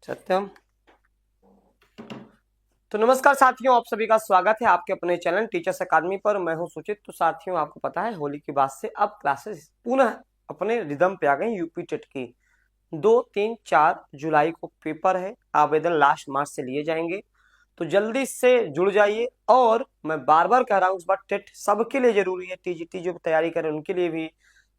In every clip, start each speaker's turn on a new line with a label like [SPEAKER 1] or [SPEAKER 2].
[SPEAKER 1] सत्यम। तो नमस्कार साथियों, आप सभी का स्वागत है आपके अपने चैनल टीचर्स अकादमी पर। मैं हूं सुचित। तो साथियों, आपको पता है होली के बाद से अब क्लासेस पुनः अपने रिदम पे आ गई। यूपी टेट की 2, 3, 4 जुलाई को पेपर है। आवेदन लास्ट मार्च से लिए जाएंगे, तो जल्दी से जुड़ जाइए। और मैं बार बार कह रहा हूँ, इस बार टेट सबके लिए जरूरी है। टीजीटी जो तैयारी कर रहे हैं उनके लिए भी,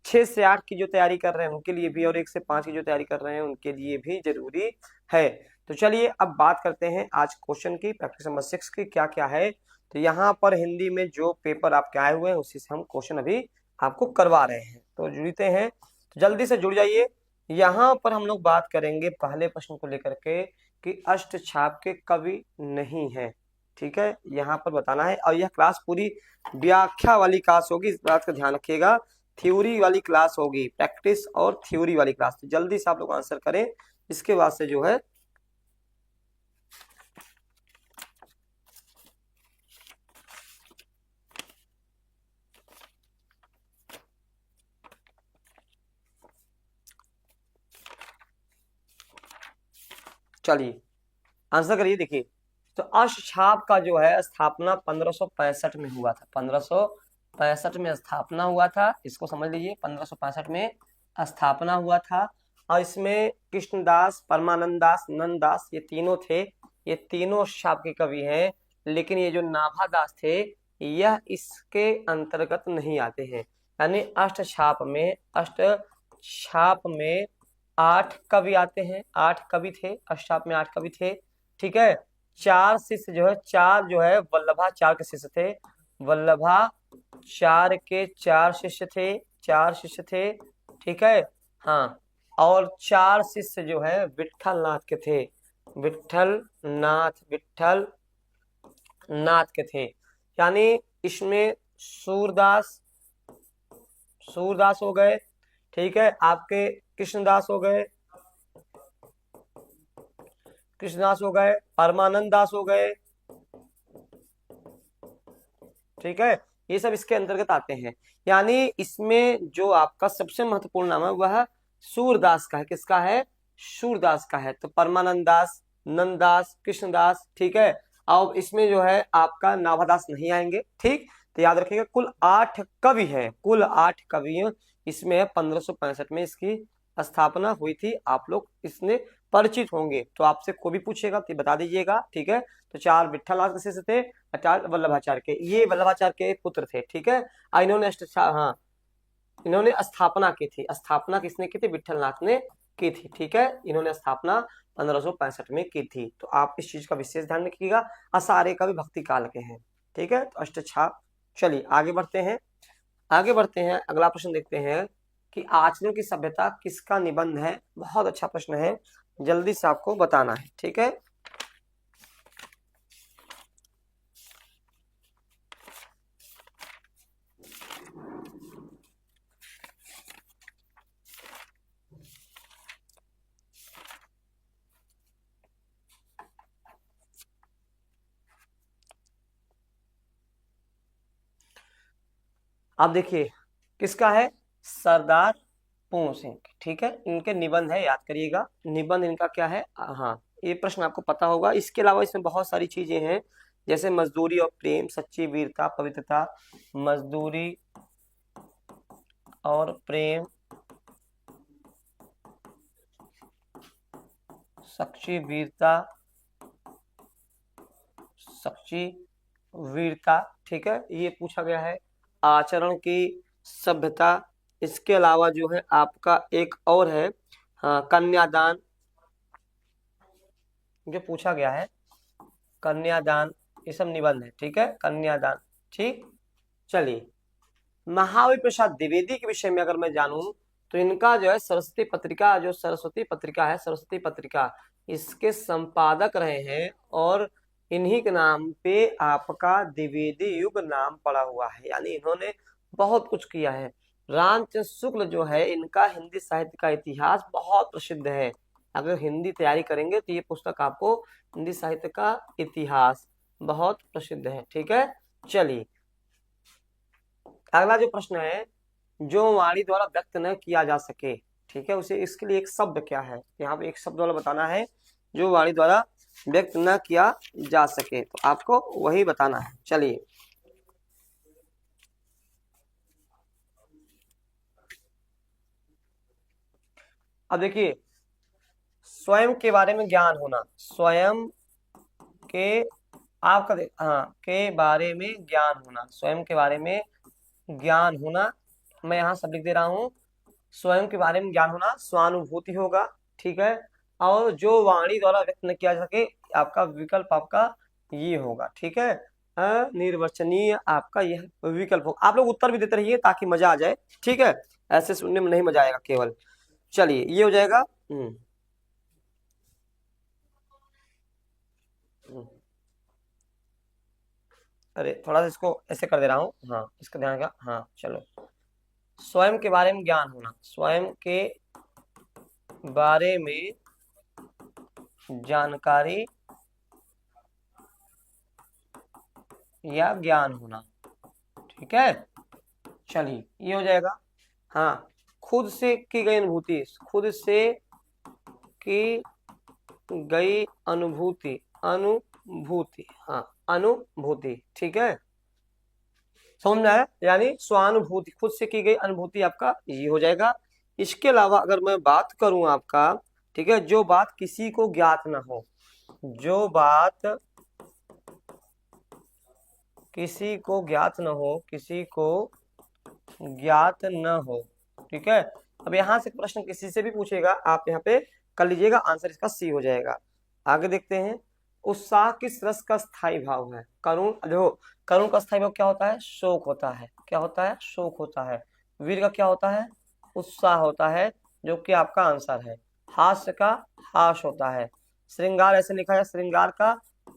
[SPEAKER 1] 6 से 8 की जो तैयारी कर रहे हैं उनके लिए भी, और 1 से 5 की जो तैयारी कर रहे हैं उनके लिए भी जरूरी है। तो चलिए अब बात करते हैं आज क्वेश्चन की, प्रैक्टिस नंबर 6 की क्या क्या है। तो यहाँ पर हिंदी में जो पेपर आपके आए हुए हैं उसी से हम क्वेश्चन अभी आपको करवा रहे हैं। तो जुड़ते हैं, तो जल्दी से जुड़ जाइए। यहाँ पर हम लोग बात करेंगे पहले प्रश्न को लेकर के कि अष्टछाप के कवि नहीं है। ठीक है, यहाँ पर बताना है। और यह क्लास पूरी व्याख्या वाली क्लास होगी, इस बात का ध्यान रखिएगा। थ्योरी वाली क्लास होगी, प्रैक्टिस और थ्योरी वाली क्लास। तो जल्दी से आप लोग आंसर करें, इसके बाद से जो है चलिए आंसर करिए। देखिए, तो अष्टछाप का जो है स्थापना 1565 में हुआ था। 1565 में स्थापना हुआ था, इसको समझ लीजिए। 1565 में स्थापना हुआ था। और इसमें कृष्णदास, परमानंद दास, नंददास ये तीनों थे। ये तीनों अष्टछाप के कवि हैं। लेकिन ये जो नाभादास थे यह इसके अंतर्गत नहीं आते हैं। यानी अष्टछाप में 8 कवि आते हैं। 8 कवि थे, अष्टछाप में 8 कवि थे। ठीक है, 4 शिष्य जो है, 4 जो है वल्लभाचार्य के शिष्य थे। वल्लभाचार्य के 4 शिष्य थे, 4 शिष्य थे। ठीक है, हाँ। और 4 शिष्य जो है विट्ठल नाथ के थे। विट्ठल नाथ के थे। यानी इसमें सूरदास हो गए। ठीक है, आपके कृष्णदास हो गए, परमानंद दास हो गए। ठीक है, ये सब इसके अंतर्गत आते हैं। यानी इसमें जो आपका सबसे महत्वपूर्ण नाम है वह सूरदास का है। किसका है? सूरदास का है। तो परमानंद दास, नंददास, कृष्णदास। ठीक है, अब इसमें जो है आपका नाभादास नहीं आएंगे। ठीक, तो याद रखिएगा कुल 8 कवि है, कुल 8 कवि इसमें 1565 में इसकी स्थापना हुई थी। आप लोग इसने परिचित होंगे, तो आपसे कोई भी पूछेगा तो बता दीजिएगा। ठीक है, तो 4 विट्ठलनाथ के शिष्य थे, 4 वल्लभाचार्य के, ये वल्लभाचार्य के पुत्र थे। ठीक है, इन्होंने इन्होंने स्थापना की थी। स्थापना किसने की थी? विट्ठलनाथ ने की थी। ठीक है, इन्होंने स्थापना 1565 में की थी। तो आप इस चीज का विशेष ध्यान रखिएगा। सारे कवि भक्ति काल के हैं। ठीक है, तो अष्टछाप। चलिए आगे बढ़ते हैं, अगला प्रश्न देखते हैं कि आचरण की सभ्यता किसका निबंध है। बहुत अच्छा प्रश्न है, जल्दी से आपको बताना है। ठीक है, आप देखिए किसका है? सरदार पूर्ण सिंह। ठीक है, इनके निबंध है, याद करिएगा। निबंध इनका क्या है? हाँ, ये प्रश्न आपको पता होगा। इसके अलावा इसमें बहुत सारी चीजें हैं, जैसे मजदूरी और प्रेम, सच्ची वीरता, पवित्रता। मजदूरी और प्रेम, सच्ची वीरता। ठीक है, ये पूछा गया है। आचरण की सभ्यता। इसके अलावा जो है आपका एक और है, हाँ, कन्यादान, जो पूछा गया है कन्यादान। ये सब निबंध है। ठीक है, कन्यादान। ठीक, चलिए महावीर प्रसाद द्विवेदी के विषय में अगर मैं जानूं तो इनका जो है सरस्वती पत्रिका, जो सरस्वती पत्रिका है, सरस्वती पत्रिका, इसके संपादक रहे हैं। और इन्हीं के नाम पे आपका द्विवेदी युग नाम पड़ा हुआ है। यानी इन्होंने बहुत कुछ किया है। रामचंद्र शुक्ल जो है, इनका हिंदी साहित्य का इतिहास बहुत प्रसिद्ध है। अगर हिंदी तैयारी करेंगे तो ये पुस्तक आपको, हिंदी साहित्य का इतिहास, बहुत प्रसिद्ध है। ठीक है, चलिए अगला जो प्रश्न है, जो वाणी द्वारा व्यक्त न किया जा सके। ठीक है, उसे, इसके लिए एक शब्द क्या है? यहाँ पे एक शब्द वाला बताना है जो वाणी द्वारा व्यक्त न किया जा सके, तो आपको वही बताना है। चलिए, अब देखिए, स्वयं के बारे में ज्ञान होना, स्वयं के आपका हाँ के बारे में ज्ञान होना, स्वयं के बारे में ज्ञान होना, मैं यहाँ सब लिख दे रहा हूँ। स्वयं के बारे में ज्ञान होना स्वानुभूति होगा, ठीक है। और जो वाणी द्वारा व्यक्त न किया जा सके, आपका विकल्प आपका ये होगा, ठीक है। अनिर्वचनीय आपका यह विकल्प होगा। आप लोग उत्तर भी देते रहिए ताकि मजा आ जाए, ठीक है। ऐसे सुनने में नहीं मजा आएगा केवल। चलिए, ये हो जाएगा। अरे थोड़ा सा इसको ऐसे कर दे रहा हूँ, हाँ इसका ध्यान रखा, हाँ चलो। स्वयं के बारे में ज्ञान होना, स्वयं के बारे में जानकारी या ज्ञान होना, ठीक है। चलिए, ये हो जाएगा। हाँ, खुद से की गई अनुभूति, खुद से की गई अनुभूति, अनुभूति, हाँ अनुभूति, ठीक है। समझ में आया, यानी स्वानुभूति, खुद से की गई अनुभूति आपका ये हो जाएगा। इसके अलावा अगर मैं बात करूं आपका, ठीक है, जो बात किसी को ज्ञात ना हो, जो बात किसी को ज्ञात न हो, किसी को ज्ञात न हो, ठीक है। अब यहां से प्रश्न किसी से भी पूछेगा, आप यहाँ पे कर लीजिएगा, आंसर इसका सी हो जाएगा। आगे देखते हैं, उत्साह किस रस का स्थायी भाव है? करुण, देखो करुण का स्थायी भाव क्या होता है? शोक होता है। क्या होता है? शोक होता है। वीर का क्या होता है? उत्साह होता है, जो कि आपका आंसर है। हास्य का हास होता है। श्रृंगार ऐसे लिखा है, श्रृंगार का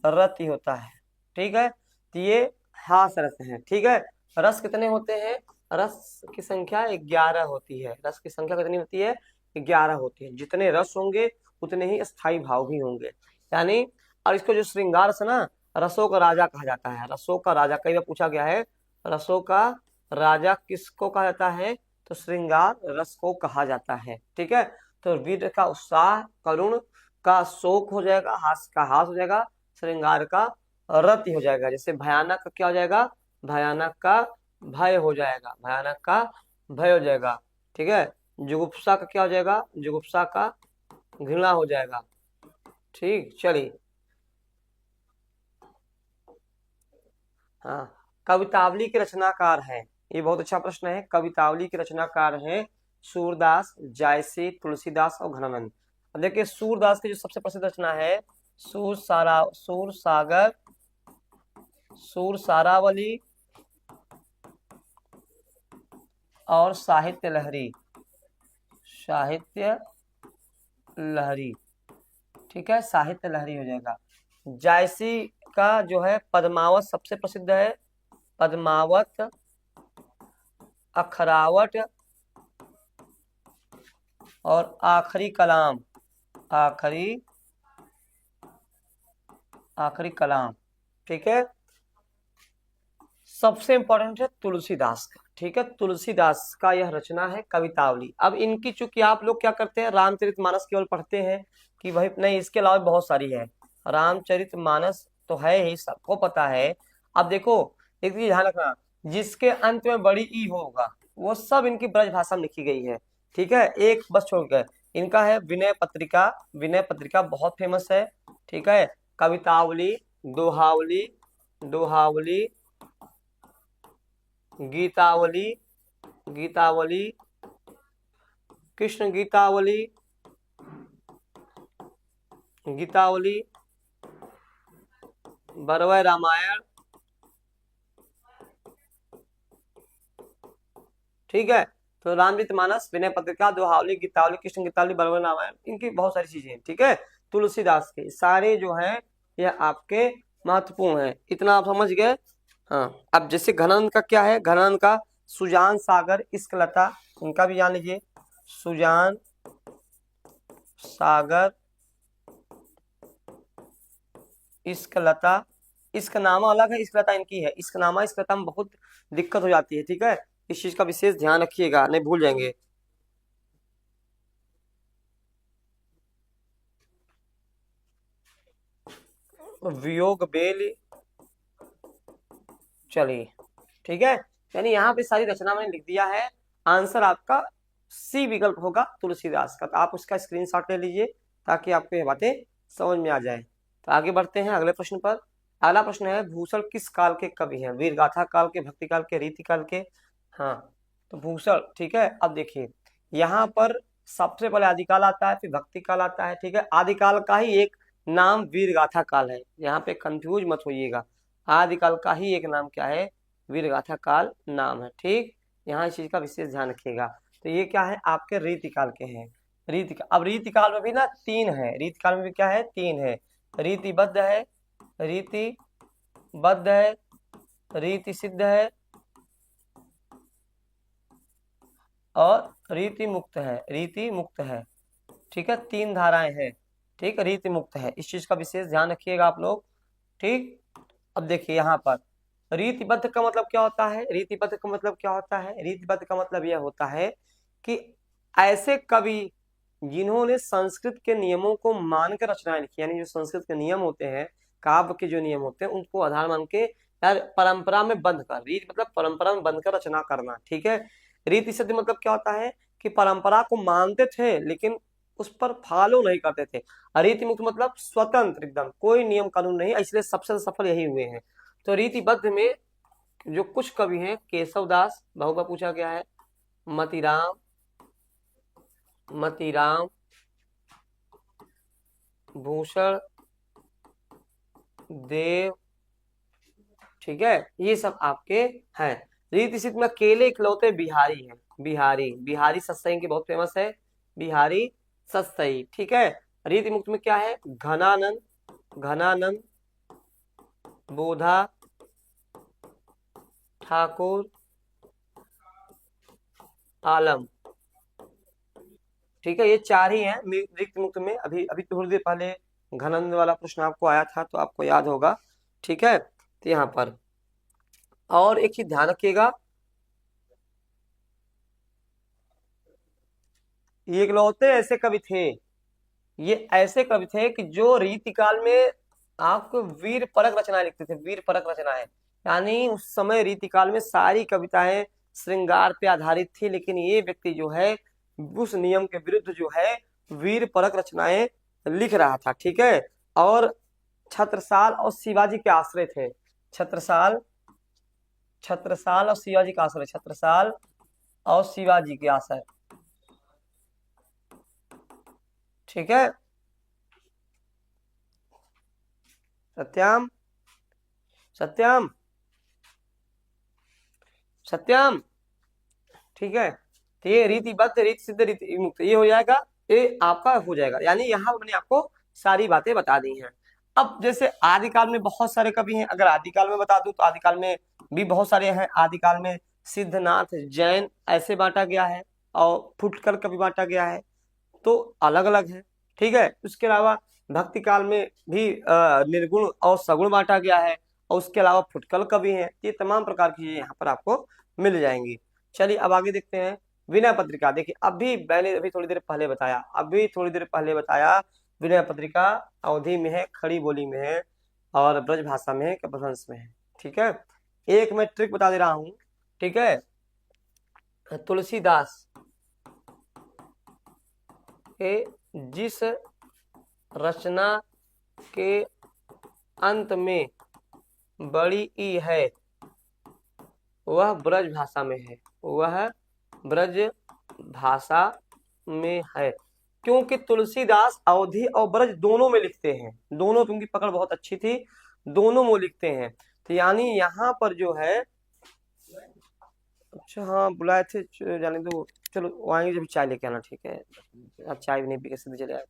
[SPEAKER 1] रति होता है, ठीक है। तो ये हास रस है, ठीक है। रस कितने होते हैं? रस की संख्या 11 होती है। रस की संख्या कितनी होती है? 11 होती है। जितने रस होंगे उतने ही स्थायी भाव भी होंगे, यानी। और इसको जो श्रृंगार से ना, रसों का राजा कहा जाता है। रसों का राजा कई बार पूछा गया है, रसों का राजा किसको कहा जाता है? तो श्रृंगार रस को कहा जाता है, ठीक है। तो वीर का उत्साह, करुण का शोक हो जाएगा, हास का हास हो जाएगा, श्रृंगार का रति हो जाएगा। जैसे भयानक का क्या हो जाएगा? भयानक का भय हो जाएगा, भयानक का भय हो जाएगा, ठीक है। जुगुप्सा का क्या हो जाएगा? जुगुप्सा का घृणा हो जाएगा, ठीक। चलिए, हाँ, कवितावली के रचनाकार हैं, ये बहुत अच्छा प्रश्न है। कवितावली के रचनाकार हैं सूरदास, जायसी, तुलसीदास और घनानंद। अब देखिए, सूरदास की जो सबसे प्रसिद्ध रचना है, सूर सागर, सूर सारावली और साहित्य लहरी, साहित्य लहरी, ठीक है, साहित्य लहरी हो जाएगा। जायसी का जो है पद्मावत सबसे प्रसिद्ध है, पद्मावत, अखरावट और आखिरी कलाम, आखिरी कलाम, ठीक है। सबसे इंपॉर्टेंट है तुलसीदास का, ठीक है। तुलसीदास का यह रचना है कवितावली। अब इनकी चूंकि आप लोग क्या करते हैं, रामचरितमानस केवल पढ़ते हैं कि भाई नहीं, इसके अलावा बहुत सारी है। रामचरितमानस तो है ही, सबको पता है। अब देखो, एक चीज ध्यान रखना, जिसके अंत में बड़ी ई होगा वो सब इनकी ब्रज भाषा में लिखी गई है, ठीक है। एक बस छोड़ गए, इनका है विनय पत्रिका, विनय पत्रिका बहुत फेमस है, ठीक है। कवितावली, दोहावली, दोहावली, गीतावली, गीतावली, कृष्ण गीतावली, गीतावली, बरवय रामायण, ठीक है। तो रामचरितमानस, विनय पत्रिका, दोहावली, गीतावली, कृष्ण गीतावली, बरवय रामायण, इनकी बहुत सारी चीजें हैं, ठीक है। तुलसीदास के सारे जो हैं यह आपके महत्वपूर्ण है, इतना आप समझ गए। हाँ, अब जैसे घनानंद का क्या है, घनानंद का सुजान सागर, इश्कलता, इनका भी जान लीजिए। सुजान सागर, इश्कलता, इश्कनामा अलग है, इश्कलता इनकी है। इश्कनामा इश्कलता में बहुत दिक्कत हो जाती है, ठीक है। इस चीज का विशेष ध्यान रखिएगा, नहीं भूल जाएंगे। वियोग बेल। चलिए ठीक है, यानी यहाँ पे सारी रचना मैंने लिख दिया है। आंसर आपका सी विकल्प होगा, तुलसीदास का। तो आप उसका स्क्रीनशॉट ले लीजिए ताकि आपको ये बातें समझ में आ जाए। तो आगे बढ़ते हैं अगले प्रश्न पर। अगला प्रश्न है, भूषण किस काल के कवि हैं? वीर गाथा काल के, भक्ति काल के, रीति काल के? हाँ, तो भूषण, ठीक है। अब देखिए यहाँ पर सबसे पहले आदिकाल आता है, फिर भक्ति काल आता है, ठीक है। आदिकाल का ही एक नाम वीर गाथा काल है, यहाँ पे कंफ्यूज मत होइएगा। आदिकाल का ही एक नाम क्या है? वीर गाथा काल नाम है, ठीक। यहाँ इस चीज का विशेष ध्यान रखिएगा। तो ये क्या है? आपके रीतिकाल के हैं। अब रीतिकाल में भी ना तीन है, रीतिकाल में भी क्या है? तीन है। रीतिबद्ध है, रीतिबद्ध है, रीति सिद्ध है और रीति मुक्त है, रीति मुक्त है, ठीक है। तीन धाराएं हैं, ठीक। रीति मुक्त है, इस चीज का विशेष ध्यान रखिएगा आप लोग, ठीक। अब देखिए यहाँ पर रीतिबद्ध का मतलब क्या होता है? रीतिबद्ध का मतलब क्या होता है? रीतिबद्ध का मतलब यह होता है कि ऐसे कवि जिन्होंने संस्कृत के नियमों को मानकर रचनाएं लिखी, यानी जो संस्कृत के नियम होते हैं, काव्य के जो नियम होते हैं, उनको आधार मान के यार परंपरा में बंध कर, रीत मतलब परंपरा में बंध कर रचना करना, ठीक है। रीति सिद्ध मतलब क्या होता है कि परंपरा को मानते थे लेकिन उस पर फॉलो नहीं करते थे। रीति मुक्त मतलब स्वतंत्र, एकदम कोई नियम कानून नहीं, इसलिए सबसे सफल यही हुए हैं। तो रीतिबद्ध में जो कुछ कवि हैं, केशव दास, बहु पूछा गया है, मतीराम, मतीराम, भूषण देव, ठीक है, ये सब आपके हैं। रीति सिद्ध में अकेले इकलौते बिहारी हैं, बिहारी, बिहारी सत्सई के बहुत फेमस है, बिहारी सत्सई, ठीक है। रीति मुक्त में क्या है? घनानंद, घनानंद, बोधा ठाकुर, आलम, ठीक है। ये चार ही हैं रीति मुक्त में। अभी अभी थोड़ी देर पहले घनानंद वाला प्रश्न आपको आया था तो आपको याद होगा, ठीक है। तो यहाँ पर और एक चीज ध्यान रखिएगा, ये इकलौते ऐसे कवि थे, ये ऐसे कवि थे कि जो रीतिकाल में आपको वीर परक रचनाएं लिखते थे, वीर परक रचनाएं। यानी उस समय रीतिकाल में सारी कविताएं श्रृंगार पे आधारित थी, लेकिन ये व्यक्ति जो है उस नियम के विरुद्ध जो है वीर परक रचनाएं लिख रहा था, ठीक है। और छत्रसाल और शिवाजी के आश्रय थे, छत्रसाल, छत्रसाल और शिवाजी का आश्रय, छत्रसाल और शिवाजी के आश्रय, ठीक है। सत्यम, सत्यम, सत्यम, ठीक है। तो ये रीतिबद्ध, रीति सिद्ध, रीति मुक्त, ये हो जाएगा, ये आपका हो जाएगा। यानी यहाँ मैंने आपको सारी बातें बता दी हैं। अब जैसे आदिकाल में बहुत सारे कवि हैं, अगर आदिकाल में बता दूं तो आदिकाल में भी बहुत सारे हैं। आदिकाल में सिद्धनाथ, जैन ऐसे बांटा गया है, और फुटकर कवि बांटा गया है, तो अलग अलग है, ठीक है। उसके अलावा भक्ति काल में भी निर्गुण और सगुण बांटा गया है, और उसके अलावा फुटकल कवि हैं। ये तमाम प्रकार की चीजें यहाँ पर आपको मिल जाएंगी। चलिए अब आगे देखते हैं विनय पत्रिका। देखिए अभी मैंने अभी थोड़ी देर पहले बताया, अभी थोड़ी देर पहले बताया, विनय पत्रिका अवधि में है, खड़ी बोली में है, और ब्रज भाषा में है, कपभ्रंश में है, ठीक है। एक मैं ट्रिक बता दे रहा हूँ, ठीक है। तुलसीदास के जिस रचना के अंत में बड़ी ई है वह ब्रज भाषा में है, वह ब्रज भाषा में है। क्योंकि तुलसीदास अवधि और ब्रज दोनों में लिखते हैं, दोनों पे उनकी पकड़ बहुत अच्छी थी, दोनों में लिखते हैं। तो यानी यहाँ पर जो है, अच्छा हाँ बुलाए थे, जाने दो, चलो आएंगे जब चाय लेके आना, ठीक है। अब चाय भी नहीं पी के सीधे चले आए,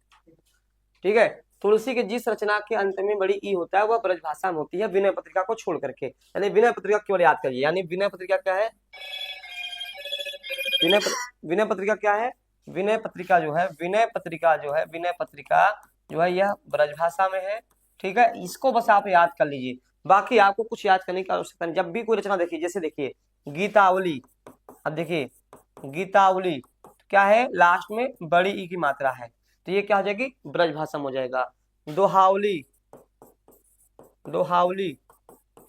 [SPEAKER 1] ठीक है। तुलसी के जिस रचना के अंत में बड़ी ई होता है वह ब्रजभाषा में होती है, विनय पत्रिका को छोड़ करके। यानी विनय पत्रिका केवल याद करिए, यानी विनय पत्रिका क्या है? विनय पत्रिका क्या है? विनय पत्रिका जो है, विनय पत्रिका जो है, विनय पत्रिका जो है यह ब्रजभाषा में है, ठीक है। इसको बस आप याद कर लीजिए, बाकी आपको कुछ याद करने की आवश्यकता नहीं। जब भी कोई रचना देखिए, जैसे देखिए गीतावली, अब देखिए गीतावली क्या है? लास्ट में बड़ी ई की मात्रा है, तो ये क्या हो जाएगी? ब्रजभाषा में हो जाएगा। दोहावली, दोहावली,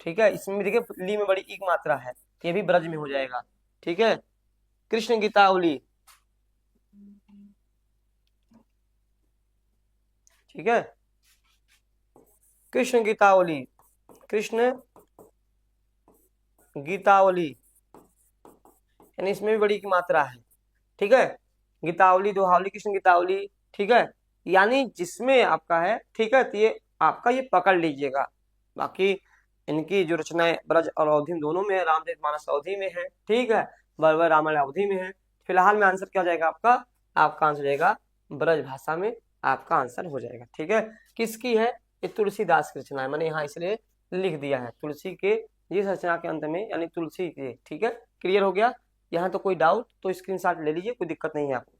[SPEAKER 1] ठीक है। इसमें भी देखिए ली में बड़ी ई की मात्रा है, ये भी ब्रज में हो जाएगा, ठीक है। कृष्ण गीतावली, ठीक है। कृष्ण गीतावली, कृष्ण गीतावली, यानी इसमें भी बड़ी की मात्रा है, ठीक है। गीतावली, दोहावली, कृष्ण गीतावली, ठीक है। यानी जिसमें आपका है, ठीक है, तो ये आपका ये पकड़ लीजिएगा। बाकी इनकी जो रचनाएं ब्रज और अवधि में दोनों में है, रामचरितमानस अवधि में है, ठीक है, बरबर रामायण अवधि में है। फिलहाल में आंसर क्या हो जाएगा आपका, आपका आंसर हो जाएगा ब्रज भाषा में, आपका आंसर हो जाएगा, ठीक है। किसकी है, ये तुलसीदास की रचना है, मैंने यहाँ इसलिए लिख दिया है तुलसी के जिस रचना के अंत में, यानी तुलसी के, ठीक है। क्लियर हो गया, यहाँ तो कोई डाउट तो स्क्रीनशॉट ले लीजिए, कोई दिक्कत नहीं है आपको।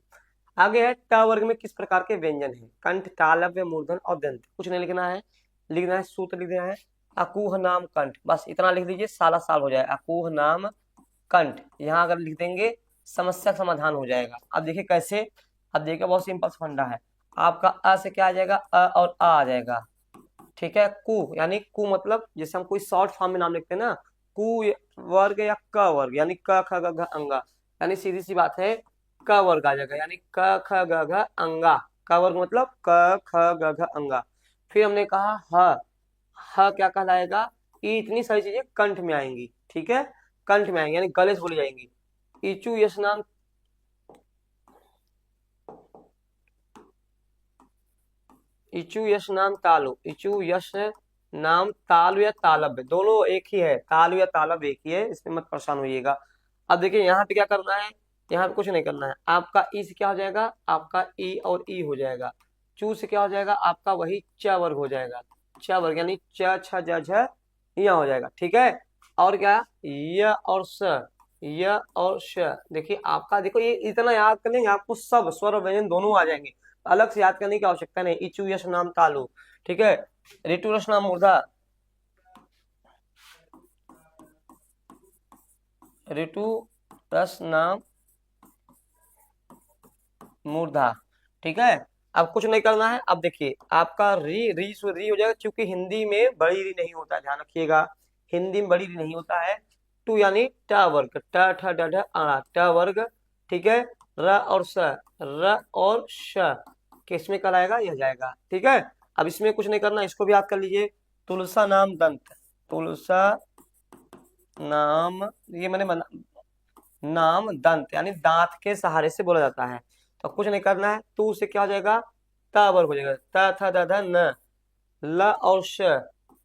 [SPEAKER 1] आगे है ट वर्ग में किस प्रकार के व्यंजन है, कंठ, तालव्य, मूर्धन और दंत। कुछ नहीं लिखना है, लिखना है सूत्र लिख देना है, अकुह नाम कंठ, बस इतना लिख दीजिए, साला साल हो जाए, अकुह नाम कंठ। यहाँ अगर लिख देंगे समस्या का समाधान हो जाएगा। अब देखिए कैसे, अब देखिए बहुत सिंपल फंडा है, आपका अ से क्या आ जाएगा, अ और आ जाएगा, ठीक है। कु यानी कु मतलब जैसे हम कोई शॉर्ट फॉर्म में नाम लिखते हैं ना, कु वर्ग या क वर्ग, यानी क ख ग घ अंगा, यानी सीधी सी बात है क वर्ग आ जाएगा, यानी क ख ग घ अंगा। क वर्ग मतलब क ख ग घ अंगा। फिर हमने कहा ह, ह क्या कहलाएगा, ये इतनी सारी चीजें कंठ में आएंगी, ठीक है, कंठ में आएंगी यानी गले से बोली जाएंगी। इचु यश नाम, इचु यश नाम तालु, इचु यश नाम तालु या तालब, दोनों एक ही है, तालु या तालब एक ही है, इसमें मत परेशान होइएगा। अब देखिए यहाँ पे क्या करना है, यहाँ पे कुछ नहीं करना है, आपका ई से क्या हो जाएगा, आपका ई और ई हो जाएगा। चू से क्या हो जाएगा, आपका वही च वर्ग हो जाएगा, च वर्ग यानी च छ ज झ यह हो जाएगा, ठीक है। और क्या, य और स, य और श, देखिए आपका देखो ये इतना याद कर लेंगे आपको सब स्वर और व्यंजन दोनों आ जाएंगे, अलग से याद करने की आवश्यकता नहीं। इचु यश नाम तालु, ठीक है। ऋतु रस नाम मूर्धा, ऋतु रस नाम मूर्धा, ठीक है। अब कुछ नहीं करना है, अब देखिए आपका री री री हो जाएगा, क्योंकि हिंदी में बड़ी री नहीं होता, ध्यान रखिएगा, हिंदी में बड़ी री नहीं होता है। टू यानी ट वर्ग, ट ठ ड ढ अ, ट वर्ग, ठीक है। र और स, र और श किसमें कल आएगा, यह जाएगा, ठीक है। अब इसमें कुछ नहीं करना, इसको भी याद कर लीजिए, तुलसा नाम दंत, तुलसा नाम, ये मैंने नाम दंत यानी दांत के सहारे से बोला जाता है, तो कुछ नहीं करना है। तू से क्या हो जाएगा, त वर्ग हो जाएगा, त थ द ध न, ल और श,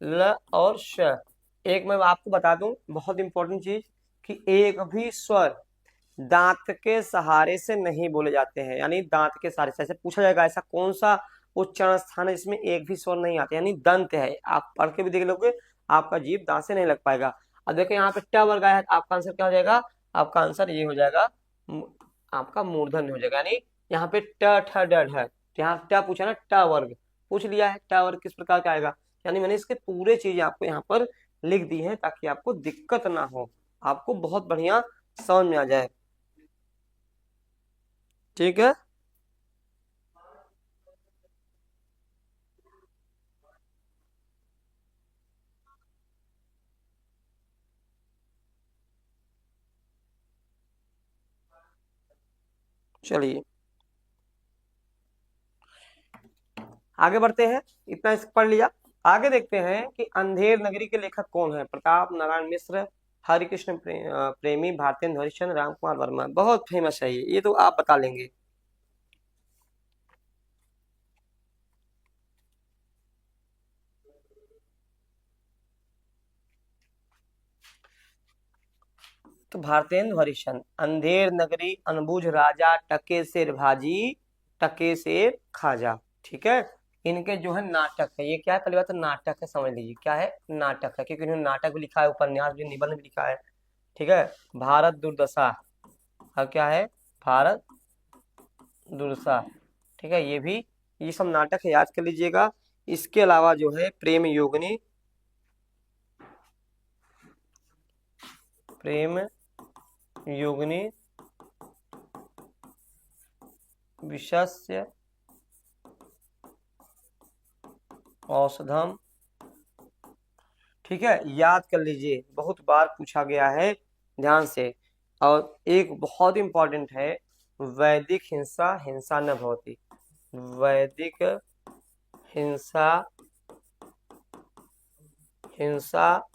[SPEAKER 1] ल और श। एक मैं आपको बता दूं बहुत इंपॉर्टेंट चीज, कि एक भी स्वर दांत के सहारे से नहीं बोले जाते हैं, यानी दांत के सहारे से, ऐसे पूछा जाएगा ऐसा कौन सा उच्चारण स्थान है जिसमें एक भी स्वर नहीं आते, यानी दंत है, आप पढ़ के भी देख लोगे, आपका जीभ दांत से नहीं लग पाएगा। अब देखो यहाँ पे ट वर्ग आया है, आपका आंसर क्या हो जाएगा, आपका आंसर ये हो जाएगा, आपका मूर्धन्य हो जाएगा, यानी यहाँ पे ट ठ ड ढ, यहाँ ट पूछा ना, ट वर्ग पूछ लिया है, ट वर्ग किस प्रकार का आएगा, यानी मैंने इसके पूरे चीज आपको यहाँ पर लिख दी है ताकि आपको दिक्कत ना हो, आपको बहुत बढ़िया समझ में आ जाए, ठीक है। चलिए आगे बढ़ते हैं, इतना पढ़ लिया। आगे देखते हैं कि अंधेर नगरी के लेखक कौन है, प्रताप नारायण मिश्र, हरिकृष्ण प्रेमी, भारतेंदु हरिश्चंद्र, राम कुमार वर्मा। बहुत फेमस है ये तो आप बता लेंगे। तो भारतेंदु हरिश्चंद्र, अंधेर नगरी, अनबुझ राजा, टके सिर भाजी, टके सिर खाजा, ठीक है। इनके जो है नाटक है, ये क्या है, पहली बात तो नाटक है, समझ लीजिए क्या है, नाटक है, क्योंकि इन्होंने नाटक भी लिखा है, उपन्यास भी, निबंध भी लिखा है, ठीक है। भारत दुर्दशा, अब क्या है, भारत दुर्दशा, ठीक है, ये भी, ये सब नाटक है, याद कर लीजिएगा। इसके अलावा जो है प्रेम योगिनी, प्रेम योगिनी, विशस्य औषधम, ठीक है, याद कर लीजिए, बहुत बार पूछा गया है, ध्यान से। और एक बहुत इंपॉर्टेंट है, वैदिक हिंसा हिंसा न भवती। वैदिक हिंसा हिंसा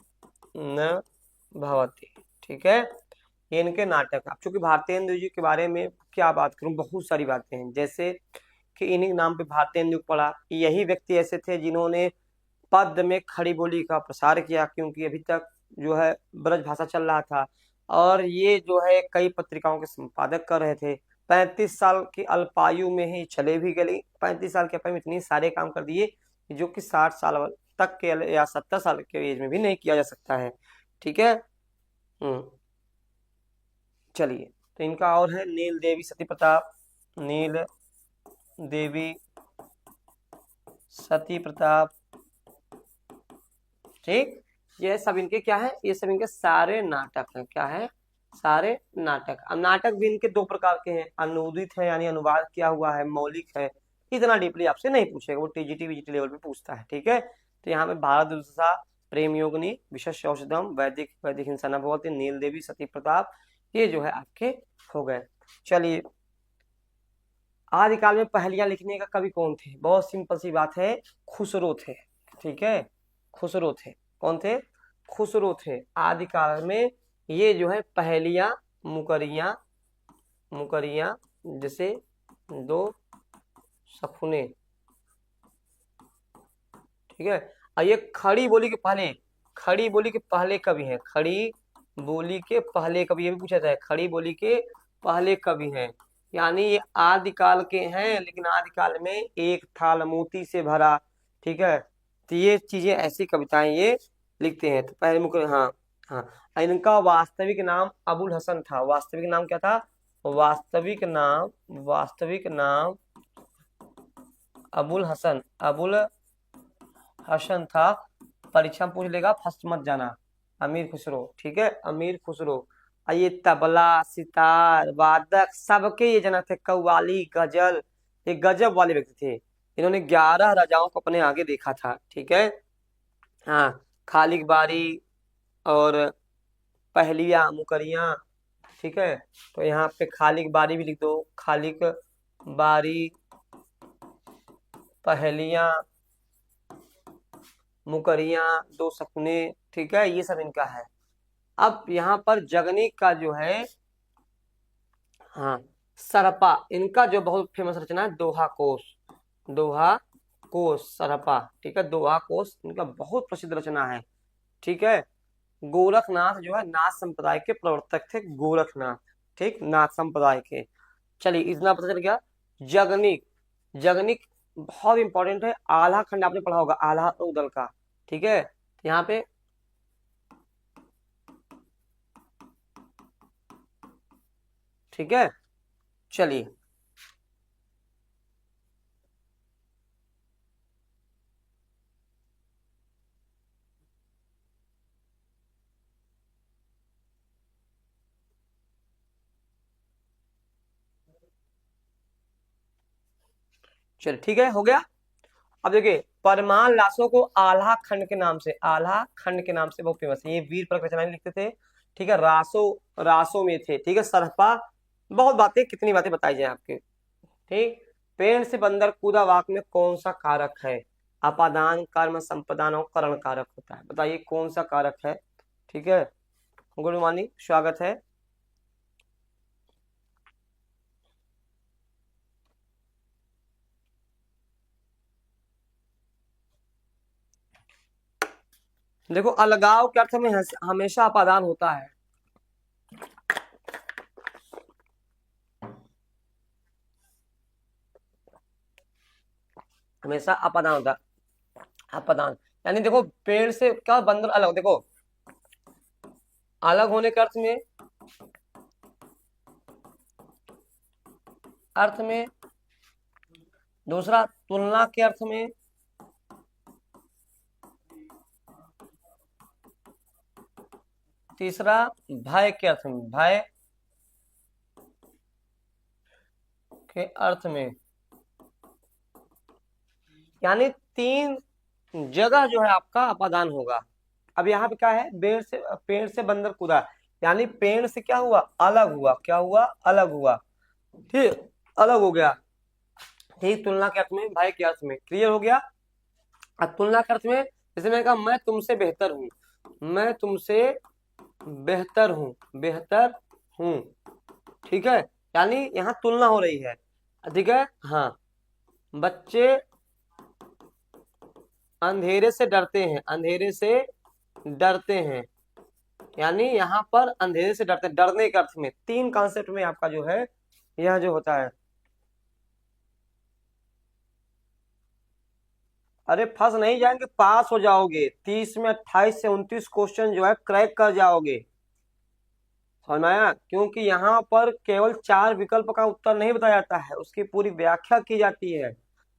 [SPEAKER 1] न भवती। ठीक है, ये इनके नाटक। अब चूंकि भारतेंदु जी के बारे में क्या बात करूं, बहुत सारी बातें हैं, जैसे कि इन्हीं नाम पे भारतेंदु पड़ा। यही व्यक्ति ऐसे थे जिन्होंने पद्य में खड़ी बोली का प्रसार किया, क्योंकि अभी तक जो है ब्रज भाषा चल रहा था, और ये जो है कई पत्रिकाओं के संपादक कर रहे थे। 35 साल की अल्पायु में ही चले भी गए। 35 साल के अल्पायु में इतनी सारे काम कर दिए जो कि 60 साल तक के या 70 साल के एज में भी नहीं किया जा सकता है। ठीक है। चलिए, तो इनका और है नील देवी सती प्रताप। नील देवी सती प्रताप। ठीक, ये सब इनके क्या है, ये सब इनके सारे नाटक हैं। क्या है, सारे नाटक। अब नाटक भी इनके दो प्रकार के हैं, अनुदित है यानी अनुवाद किया हुआ है, मौलिक है। इतना डीपली आपसे नहीं पूछेगा, वो टीजीटी वीजीटी लेवल पे पूछता है। ठीक है, तो यहाँ पे भारत दुर्दशा, प्रेम योगिनी, विशेष औषधम, वैदिक वैदिक हिंसा न भवती, नील देवी सती प्रताप, ये जो है आपके हो गए। चलिए, आदिकाल में पहेलियां लिखने का कवि कौन थे? बहुत सिंपल सी बात है, खुसरो थे। ठीक है, खुसरो थे। कौन थे? खुसरो थे। आदिकाल में ये जो है पहेलियां, मुकरियां, मुकरियां जैसे दो सपने। ठीक है, और ये खड़ी बोली के पहले, खड़ी बोली के पहले कवि हैं। खड़ी बोली के पहले कवि, ये भी पूछा जाए, खड़ी बोली के पहले कवि हैं, यानी ये आदिकाल के हैं, लेकिन आदिकाल में एक थाल मोती से भरा। ठीक है, तो ये चीजें, ऐसी कविताएं ये लिखते हैं। तो पहले मुख्य, हाँ हाँ, इनका वास्तविक नाम अबुल हसन था। वास्तविक नाम क्या था? वास्तविक नाम अबुल हसन, अबुल हसन था। परीक्षा में पूछ लेगा, फर्स्ट मत जाना। अमीर खुसरो। ठीक है, अमीर खुसरो। और ये तबला, सितार, वादक, सबके ये जना थे। कव्वाली, गजल, ये गजब वाले व्यक्ति थे। इन्होंने 11 राजाओं को अपने आगे देखा था। ठीक है, हाँ, खालिक बारी और पहलिया, मुकरिया। ठीक है, तो यहाँ पे खालिक बारी भी लिख दो। खालिक बारी, पहलिया, मुकरिया, दो सपने। ठीक है, ये सब इनका है। अब यहाँ पर जगनीक का जो है, हाँ, सरपा, इनका जो बहुत फेमस रचना है, दोहा कोश। दोहा कोश, सरपा। ठीक है, दोहा कोश इनका बहुत प्रसिद्ध रचना है। ठीक है, गोरखनाथ जो है नाथ संप्रदाय के प्रवर्तक थे, गोरखनाथ। ठीक, नाथ संप्रदाय के। चलिए, इतना पता चल गया। जगनिक, जगनिक बहुत इंपॉर्टेंट है। आल्हा खंड आपने पढ़ा होगा, आल्हा उदल का। ठीक है, यहाँ पे ठीक है। चलिए, चलिए ठीक है, हो गया। अब देखिए, परमान लाशों को आल्हा खंड के नाम से, आल्हा खंड के नाम से बहुत फेमस है। ये वीर परक रचनाएं लिखते थे। ठीक है, रासो, रासो में थे। ठीक है, सरपा, बहुत बातें, कितनी बातें बताई जाए आपके। ठीक, पेड़ से बंदर कूदा वाक में कौन सा कारक है? अपादान, कर्म, संपदान और करण कारक होता है। बताइए कौन सा कारक है? ठीक है, गुड मॉर्निंग, स्वागत है। देखो, अलगाव के अर्थ में हमेशा अपादान होता है। हमेशा अपादान होता है। अपादान यानी देखो, पेड़ से क्या बंदर अलग, देखो अलग होने के अर्थ में, दूसरा तुलना के अर्थ में, तीसरा भय के अर्थ में, भय के अर्थ में, यानी 3 जगह जो है आपका अपादान होगा। अब यहाँ पे क्या है, पेड़ से बंदर कूदा, यानी पेड़ से क्या हुआ, अलग हुआ, क्या हुआ, अलग हुआ, ठीक, अलग हो गया। ठीक, तुलना के अर्थ में, भाई के अर्थ में, क्लियर हो गया। अब तुलना के अर्थ में जैसे मैंने कहा मैं तुमसे बेहतर हूँ, मैं तुमसे बेहतर हूँ, बेहतर हूँ, ठीक है, यानी यहाँ तुलना हो रही है, ठीक है। हाँ, बच्चे अंधेरे से डरते हैं, अंधेरे से डरते हैं, यानी यहाँ पर अंधेरे से डरते, डरने के अर्थ में, तीन कॉन्सेप्ट में आपका जो है यह जो होता है। अरे फंस नहीं जाएंगे, पास हो जाओगे, 30 में 28 से 29 क्वेश्चन जो है क्रैक कर जाओगे, समझ में आया, क्योंकि यहाँ पर केवल 4 विकल्प का उत्तर नहीं बताया जाता है, उसकी पूरी व्याख्या की जाती है।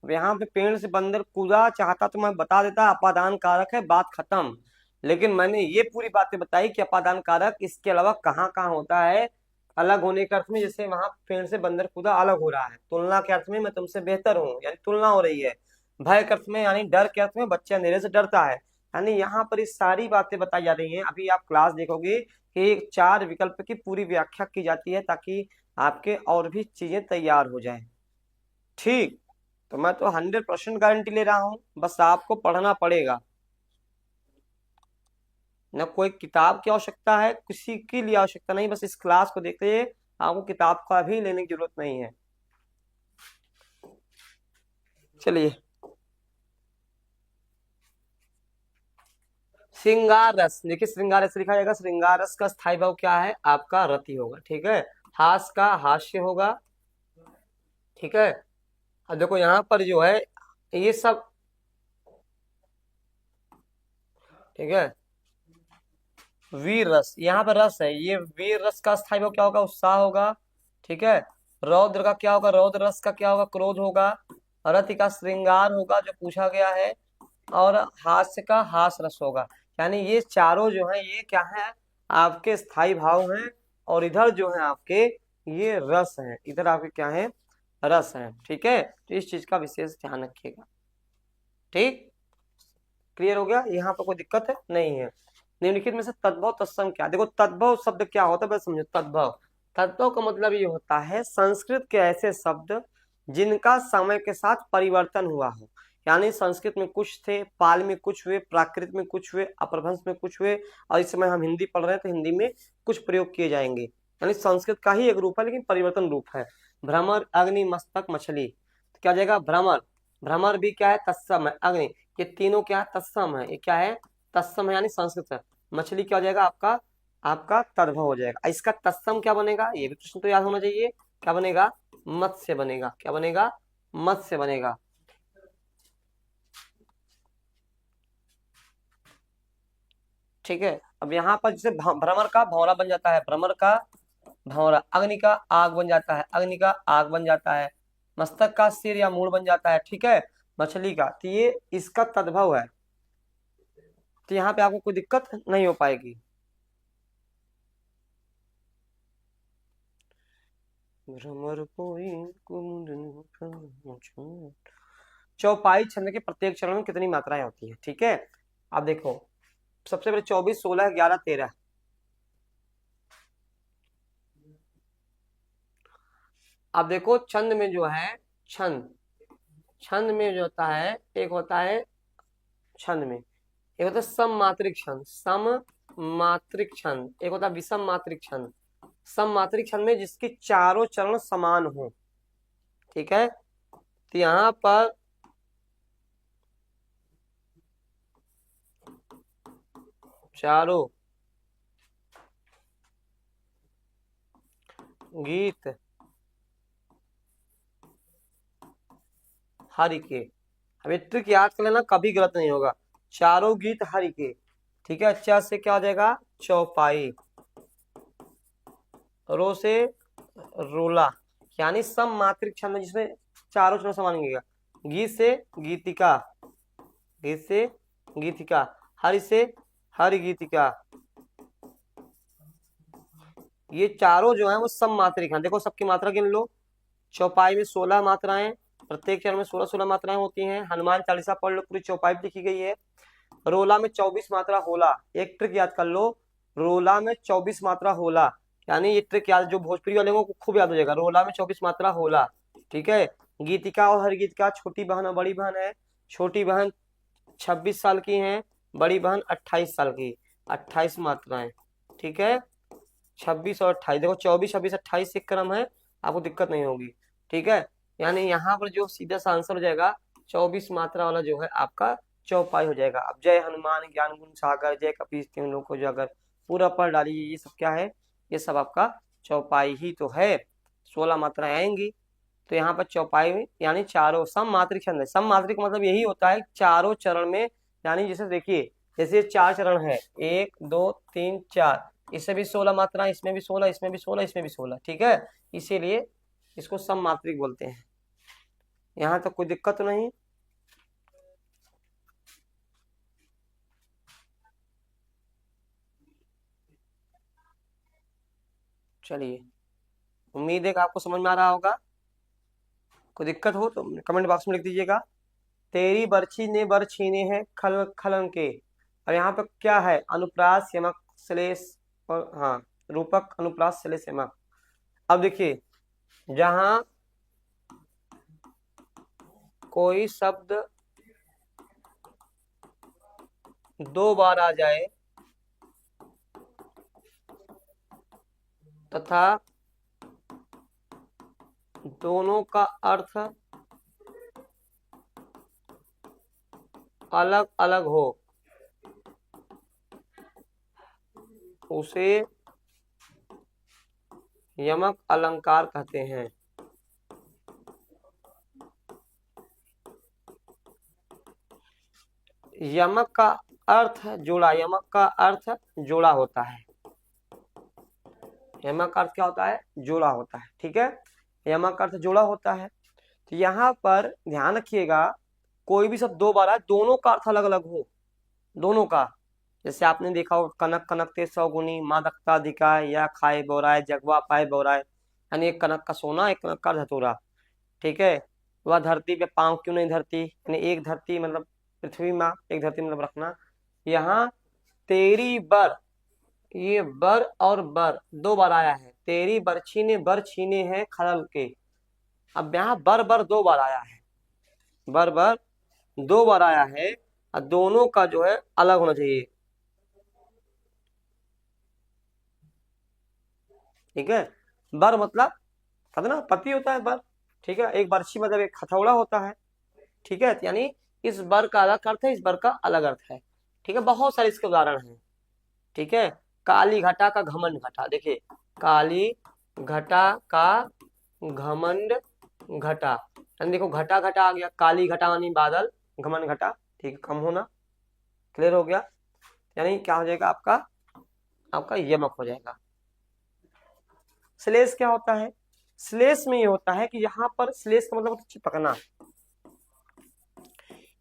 [SPEAKER 1] अब यहाँ पे पेड़ से बंदर कूदा, चाहता तो मैं बता देता अपादान कारक है, बात खत्म, लेकिन मैंने ये पूरी बातें बताई कि अपादान कारक इसके अलावा कहाँ कहाँ होता है, अलग होने के अर्थ में, जैसे वहां पेड़ से बंदर कूदा अलग हो रहा है, तुलना के अर्थ में मैं तुमसे बेहतर हूँ, यानी तुलना हो रही है, भय के अर्थ में यानी डर के अर्थ में बच्चे अंधेरे से डरता है, यानी यहाँ पर ये सारी बातें बताई जा रही हैं। अभी आप क्लास देखोगे कि 4 विकल्प की पूरी व्याख्या की जाती है ताकि आपके और भी चीजें तैयार हो जाए, ठीक। तो मैं तो 100% गारंटी ले रहा हूँ, बस आपको पढ़ना पड़ेगा, न कोई किताब की आवश्यकता है, किसी की लिए आवश्यकता नहीं, बस इस क्लास को देखते हुए आपको किताब का भी लेने की जरूरत नहीं है। चलिए, श्रृंगार रस, देखिए श्रृंगार रस लिखा जाएगा, श्रृंगार रस का स्थायी भाव क्या है आपका, रति होगा, ठीक है। हास का हास्य होगा, ठीक है। अब देखो यहाँ पर जो है ये सब, ठीक है, वीर रस, यहाँ पर रस है, ये वीर रस का स्थायी भाव क्या होगा, उत्साह होगा, ठीक है। रौद्र का क्या होगा, रौद्र रस का क्या होगा, क्रोध होगा। रति का श्रृंगार होगा जो पूछा गया है, और हास्य का हास रस होगा, यानी ये चारों जो है ये क्या है, आपके स्थायी भाव हैं, और इधर जो है आपके ये रस हैं, इधर आपके क्या है, रस हैं, ठीक है। तो इस चीज का विशेष ध्यान रखिएगा, ठीक, क्लियर हो गया, यहाँ पर कोई दिक्कत है नहीं है। निम्नलिखित में से तद्भव तत्सम क्या, देखो तद्भव शब्द क्या होता है, बस समझो तद्भव, तद्भव का मतलब ये होता है संस्कृत के ऐसे शब्द जिनका समय के साथ परिवर्तन हुआ हो, यानी संस्कृत में कुछ थे, पाल में कुछ हुए, प्राकृत में कुछ हुए, अपभ्रंश में कुछ हुए, और इस समय हम हिंदी पढ़ रहे हैं तो हिंदी में कुछ प्रयोग किए जाएंगे, यानी संस्कृत का ही एक रूप है लेकिन परिवर्तन रूप है। भ्रमर, अग्नि, मस्तक, मछली, तो क्या जाएगा, भ्रमर, भ्रमर भी क्या है, तत्सम है, अग्नि, ये तीनों क्या है, तत्सम है, ये क्या है, तत्सम है, यानी संस्कृत है। मछली क्या हो जाएगा आपका, आपका तद्भव हो जाएगा। इसका तत्सम क्या बनेगा, ये भी प्रश्न तो याद होना चाहिए, क्या बनेगा, मत्स्य बनेगा, क्या बनेगा, मत्स्य बनेगा, ठीक है। अब यहाँ पर जैसे भ्रमर का भौरा बन जाता है, भ्रमर का भौरा, अग्नि का आग बन जाता है, अग्नि का आग बन जाता है, मस्तक का सिर या मूड़ बन जाता है, ठीक है, मछली का, तो ये इसका तद्भव है, तो यहाँ पे आपको कोई दिक्कत नहीं हो पाएगी। भ्रमर कोई चौपाई छंद के प्रत्येक चरण में कितनी मात्राएं होती है, ठीक है। अब देखो सबसे पहले 24, 16, 11, 13, अब देखो छंद में जो है, छंद, छंद में जो होता है, एक होता है छंद में, एक होता है सम मात्रिक छंद, सम मात्रिक छंद, एक होता है विषम मात्रिक छंद। सम मात्रिक छंद में जिसके चारों चरण समान हो, ठीक है, तो यहाँ पर चारों गीत हरि के, अब ये ट्रिक याद कर लेना, कभी गलत नहीं होगा, चारों गीत हरि के, ठीक है। अच्छा से क्या हो जाएगा, चौपाई, रो से रोला, यानी सम मात्रिक छंद जिसमें चारों चरण समान होगा, गीत से गीतिका, गीत से गीतिका, हरि से हरि गीतिका, ये चारों जो है वो सम मात्रिक हैं। देखो सबकी मात्रा गिन लो, चौपाई में 16 मात्राएं, प्रत्येक चरण में 16 16 मात्राएं होती हैं। हनुमान चालीसा पढ़ लो, पूरी चौपाई लिखी गई है। रोला में 24 मात्रा होला, एक ट्रिक याद कर लो, रोला में 24 मात्रा होला, यानी ये ट्रिक याद, जो भोजपुरी वाले को खूब याद हो जाएगा, रोला में 24 मात्रा होला। ठीक है। गीतिका और हरगीतिका छोटी बहन और बड़ी बहन है। छोटी बहन 26 साल की है, बड़ी बहन 28 साल की, 28 मात्राएं। ठीक है, 26 और 28, देखो 24 26 28 एक क्रम है, आपको दिक्कत नहीं होगी। ठीक है, यानी यहाँ पर जो सीधा सा आंसर हो जाएगा 24 मात्रा वाला जो है आपका चौपाई हो जाएगा। अब जय हनुमान ज्ञान गुण सागर, जय कपीस तीन लोग को जागर, पूरा पढ़ डालिए। ये सब क्या है, ये सब आपका चौपाई ही तो है। 16 मात्राएं आएंगी, तो यहाँ पर चौपाई में यानी चारों सम मात्रिक छंद है। सम मात्रिक मतलब यही होता है चारों चरण में, यानी जैसे देखिए, जैसे 4 चरण है, 1 2 3 4, इससे भी 16 मात्रा, इसमें भी 16, इसमें भी 16, इसमें भी 16। ठीक है, इसीलिए इसको सम मात्रिक बोलते हैं। यहाँ तक कोई दिक्कत नहीं। चलिए, उम्मीद है कि आपको समझ में आ रहा होगा। कोई दिक्कत हो तो कमेंट बॉक्स में लिख दीजिएगा। तेरी बरछी ने बर छीने हैं खल खलन के, और यहाँ पे क्या है, अनुप्रास यमक श्लेष, और हाँ रूपक अनुप्रास श्लेष यमक। अब देखिए, जहां कोई शब्द 2 बार आ जाए तथा दोनों का अर्थ अलग अलग हो, उसे यमक अलंकार कहते हैं। यमक का अर्थ जोड़ा, यमक का अर्थ जोड़ा होता है। यमक का अर्थ क्या होता है, जोड़ा होता है। ठीक है, यमक का अर्थ जोड़ा होता है। तो यहाँ पर ध्यान रखिएगा, कोई भी शब्द 2 बार आए, दोनों का अर्थ अलग अलग हो, दोनों का। जैसे आपने देखा हो, कनक कनक ते सौगुनी, मादकता दिखाए, या खाए बोराए, जगवा पाए बोराए, यानी एक कनक का सोना, एक कनक का धतूरा। ठीक है, वह धरती पे पांव क्यों नहीं धरती, यानी एक धरती मतलब पृथ्वी माँ, एक धरती मतलब रखना। यहाँ तेरी बर, ये बर और बर 2 बार आया है, तेरी बरछी ने बर छीने हैं खलल के। अब यहाँ बर बर 2 बार आया है, बर बर 2 बार आया है, और दोनों का जो है अलग होना चाहिए। ठीक है, बर मतलब कहते ना पति होता है बर। ठीक है, एक बरछी मतलब एक हथौड़ा होता है। ठीक है, यानी इस बर का अलग अर्थ है, इस बर का अलग अर्थ है। ठीक है, बहुत सारे इसके उदाहरण हैं। ठीक है, काली घटा का घमंड घटा, देखिए काली घटा का घमंड घटा, यानी देखो घटा घटा आ गया, काली घटा यानी बादल, घमंड घटा, ठीक है, कम होना, क्लियर हो गया। यानी क्या हो जाएगा आपका, आपका यमक हो जाएगा। श्लेष क्या होता है, श्लेष में ये होता है कि यहाँ पर श्लेष का मतलब होता है चिपकना,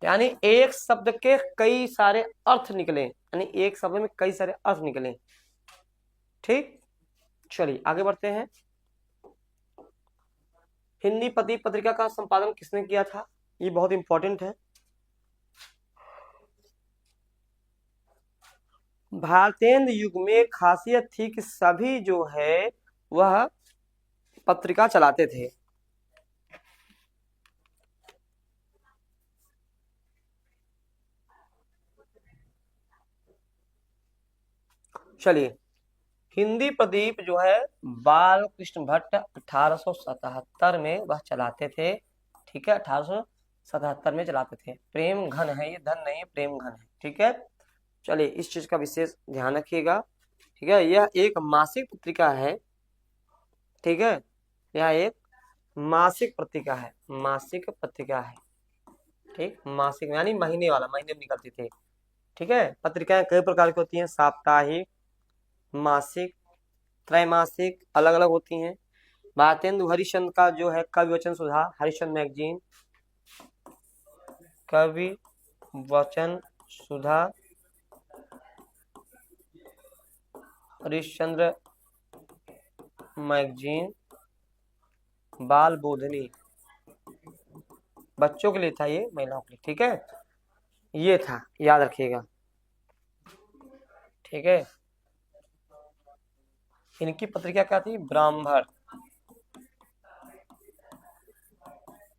[SPEAKER 1] यानी एक शब्द के कई सारे अर्थ निकले, यानी एक शब्द में कई सारे अर्थ निकले। ठीक, चलिए आगे बढ़ते हैं। हिंदी प्रदीप पत्रिका का संपादन किसने किया था, ये बहुत इंपॉर्टेंट है। भारतेंद्र युग में खासियत थी कि सभी जो है वह पत्रिका चलाते थे। चलिए, हिंदी प्रदीप जो है बाल कृष्ण भट्ट 1877 में वह चलाते थे। ठीक है, 1877 में चलाते थे। प्रेम घन है, ये धन नहीं है, प्रेम घन है। ठीक है, चलिए इस चीज का विशेष ध्यान रखिएगा। ठीक है, यह एक मासिक पत्रिका है। ठीक है, यह एक मासिक पत्रिका है, मासिक पत्रिका है। ठीक, मासिक यानी महीने वाला, महीने में निकलती थी। ठीक है, पत्रिकाएं कई प्रकार की होती हैं, साप्ताहिक, मासिक, त्रैमासिक, अलग अलग होती हैं। भारतेंदु हरिश्चंद्र का जो है कवि वचन सुधा, हरिश्चंद्र मैगजीन, कवि वचन सुधा, हरिश्चंद्र मैगजीन, बाल बोधनी, बच्चों के लिए था ये, महिलाओं के लिए। ठीक है, ये था, याद रखिएगा। ठीक है, इनकी पत्रिका क्या थी? ब्राह्मण।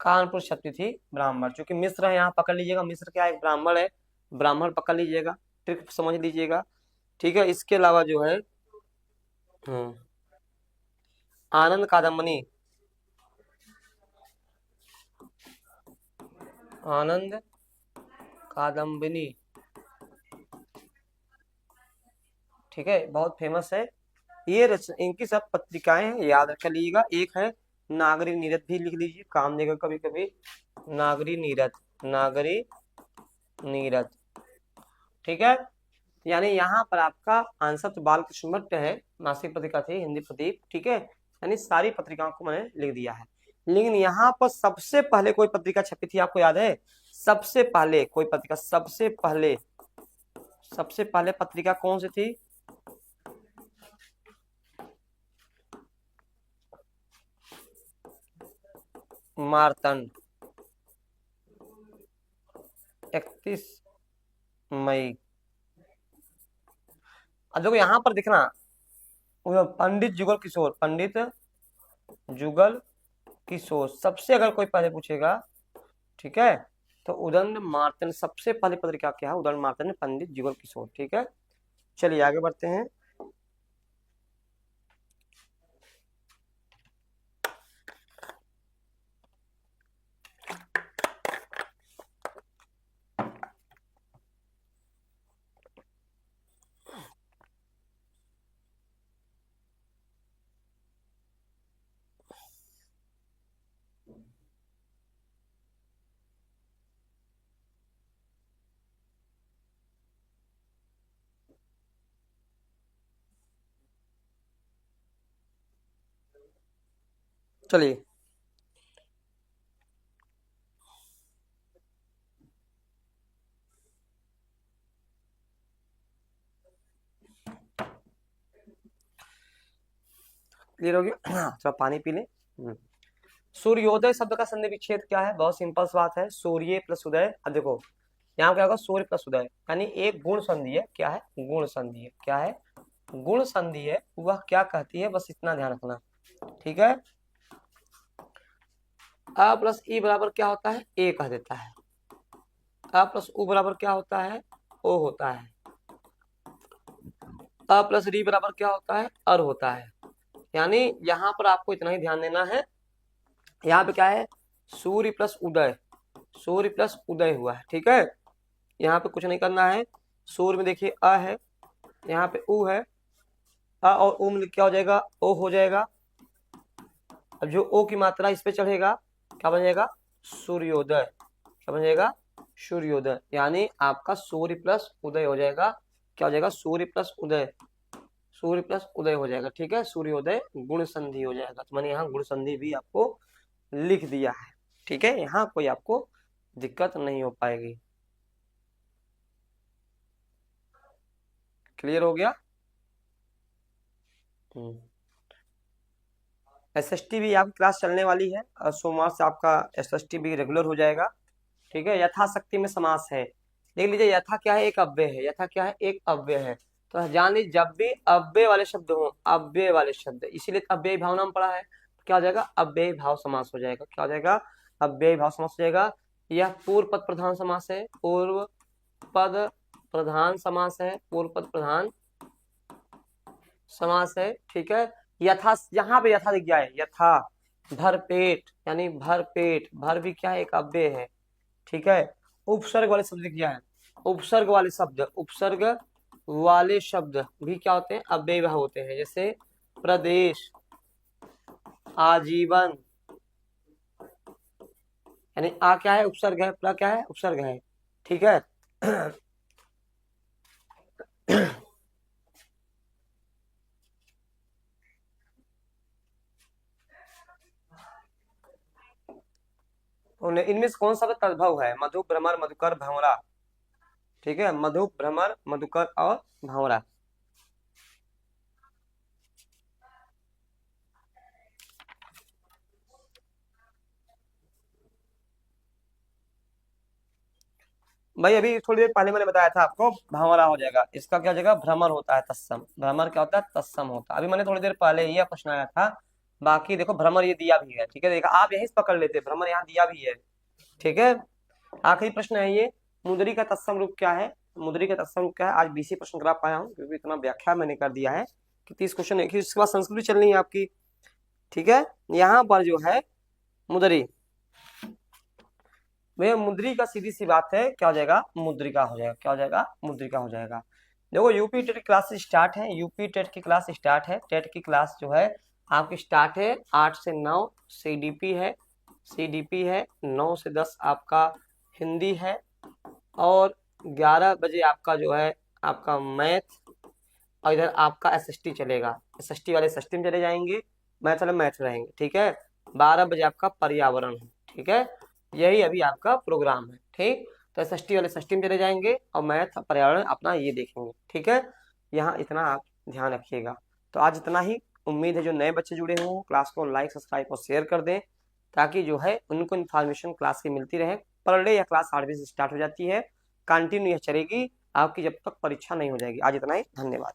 [SPEAKER 1] कानपुर छपती थी ब्राह्मण। क्योंकि मिस्र है, यहाँ पकड़ लीजिएगा, मिस्र क्या है? एक ब्राह्मण है, ब्राह्मण पकड़ लीजिएगा, ट्रिक समझ लीजिएगा। ठीक है, इसके अलावा जो है आनंद कादम्बनी, आनंद कादम्बिनी, ठीक है, बहुत फेमस है। ये इनकी सब पत्रिकाएं हैं, याद रख लीजिएगा। एक है नागरी नीरद, भी लिख लीजिए, काम देगा कभी कभी। नागरी नीरद, नागरी नीरद, ठीक है। यानी यहाँ पर आपका आंसर तो बालकृष्ण भट्ट है, मासिक पत्रिका थी, हिंदी प्रदीप, ठीक है। यानी सारी पत्रिकाओं को मैंने लिख दिया है। लेकिन यहाँ पर सबसे पहले कोई पत्रिका छपी थी, आपको याद है? सबसे पहले कोई पत्रिका, सबसे पहले पत्रिका कौन सी थी? मार्तंड, 31 मई। अब देखो यहाँ पर दिखना, पंडित जुगल किशोर, पंडित जुगल किशोर सबसे अगर कोई पहले पूछेगा, ठीक है, तो उदंड मार्तंड सबसे पहले पत्रिका क्या है? उदंड मार्तंड, पंडित जुगल किशोर, ठीक है। चलिए आगे बढ़ते हैं। चलिए, क्लियर हो गया? थोड़ा पानी पी लें। सूर्योदय शब्द का संधि विच्छेद क्या है? बहुत सिंपल सी बात है, सूर्य प्लस उदय। अब देखो यहाँ क्या होगा? सूर्य प्लस उदय, यानी एक गुण संधि है। क्या है? गुण संधि है। क्या है? गुण संधि है। वह क्या कहती है, बस इतना ध्यान रखना, ठीक है। अ प्लस ई बराबर क्या होता है? ए कह देता है। अ प्लस उ बराबर क्या होता है? ओ होता है। अ प्लस री बराबर क्या होता है? अर होता है। यानी यहाँ पर आपको इतना ही ध्यान देना है। यहाँ पे क्या है? सूर्य प्लस उदय, सूर्य प्लस उदय हुआ है, ठीक है। यहाँ पे कुछ नहीं करना है। सूर्य में देखिए अ है, यहाँ पे उ है, अ और उ में क्या हो जाएगा? ओ हो जाएगा। अब जो ओ की मात्रा इस पे चढ़ेगा, क्या बन जाएगा? सूर्योदय। क्या बन जाएगा? सूर्योदय। यानी आपका सूर्य प्लस उदय हो जाएगा। क्या हो जाएगा? सूर्य प्लस उदय, सूर्य प्लस उदय हो जाएगा, ठीक है। सूर्योदय गुण संधि हो जाएगा। तो मैंने यहाँ गुण संधि भी आपको लिख दिया है, ठीक है। यहाँ कोई आपको दिक्कत नहीं हो पाएगी। क्लियर हो गया? एसएसटी भी आपकी क्लास चलने वाली है, और सोमवार से आपका एसएसटी भी रेगुलर हो जाएगा, ठीक है। यथाशक्ति में समास है, देख लीजिए। यथा क्या है? एक अव्यय है। यथा क्या है? एक अव्यय है। तो जान लीजिए, जब भी अव्यय वाले शब्द हो, अव्यय वाले शब्द, इसीलिए अव्यय भाव नाम पड़ा है। तो क्या हो जाएगा? अव्यय भाव समास हो जाएगा। क्या हो जाएगा? अव्यय भाव समास हो जाएगा। यह पूर्व पद प्रधान समास है, पूर्व पद प्रधान समास है, पूर्व पद प्रधान समास है, ठीक है। यथा, यहाँ पे यथा दिख गया है, यथा भरपेट, यानी भरपेट, भर भी क्या है? एक अव्यय है, ठीक है। उपसर्ग वाले शब्द क्या है? उपसर्ग वाले शब्द, उपसर्ग वाले शब्द भी क्या होते हैं? अव्यय भाव होते हैं। जैसे प्रदेश, आजीवन, यानी आ क्या है? उपसर्ग है, प्र क्या है? उपसर्ग है, ठीक है। इनमें से कौन सा तद्भव है? मधु, भ्रमर, मधुकर, भंवरा, ठीक है। मधु, भ्रमर, मधुकर और भंवरा। भाई अभी थोड़ी देर पहले मैंने बताया था आपको, भंवरा हो जाएगा, इसका क्या हो जाएगा, भ्रमर होता है तत्सम, भ्रमर क्या होता है, तत्सम होता है। अभी मैंने थोड़ी देर पहले ये प्रश्न आया था, बाकी देखो भ्रमर ये दिया भी है, ठीक है, देखा आप यहीं से पकड़ लेते, भ्रमर यहाँ दिया भी है, ठीक है। आखिरी प्रश्न है ये, मुद्री का तत्सम रूप क्या है, मुद्री का तत्सम रूप क्या है। आज 20 प्रश्न करा पाया हूँ क्योंकि इतना व्याख्या मैंने कर दिया है कि 30 क्वेश्चन है, इसके बाद संस्कृत चलनी है आपकी, ठीक है। यहाँ पर जो है मुद्री, भैया मुद्री का सीधी सी बात है, क्या हो जाएगा, मुद्रिका हो जाएगा, क्या हो जाएगा, मुद्रिका हो जाएगा। देखो यूपी टेट की क्लास स्टार्ट है, यूपी टेट की क्लास स्टार्ट है, टेट की क्लास जो है आपकी स्टार्ट है 8 से 9, सीडीपी है, सीडीपी है 9 से 10 आपका हिंदी है, और 11 बजे आपका जो है आपका मैथ, और इधर आपका एसएसटी चलेगा, एसएसटी वाले एसएसटी में चले जाएंगे, मैथ वाले मैथ रहेंगे, ठीक है। 12 बजे आपका पर्यावरण है, ठीक है, यही अभी आपका प्रोग्राम है, ठीक। तो एसएसटी वाले एसएसटी में चले जाएंगे और मैथ पर्यावरण अपना ये देखेंगे, ठीक है। यहाँ इतना आप ध्यान रखिएगा। तो आज इतना ही, उम्मीद है जो नए बच्चे जुड़े हों क्लास को लाइक सब्सक्राइब और शेयर कर दें, ताकि जो है उनको इन्फॉर्मेशन क्लास की मिलती रहे। पर डे यह क्लास 8 बजे से स्टार्ट हो जाती है, कंटिन्यू यह चलेगी आपकी जब तक परीक्षा नहीं हो जाएगी। आज इतना ही, धन्यवाद।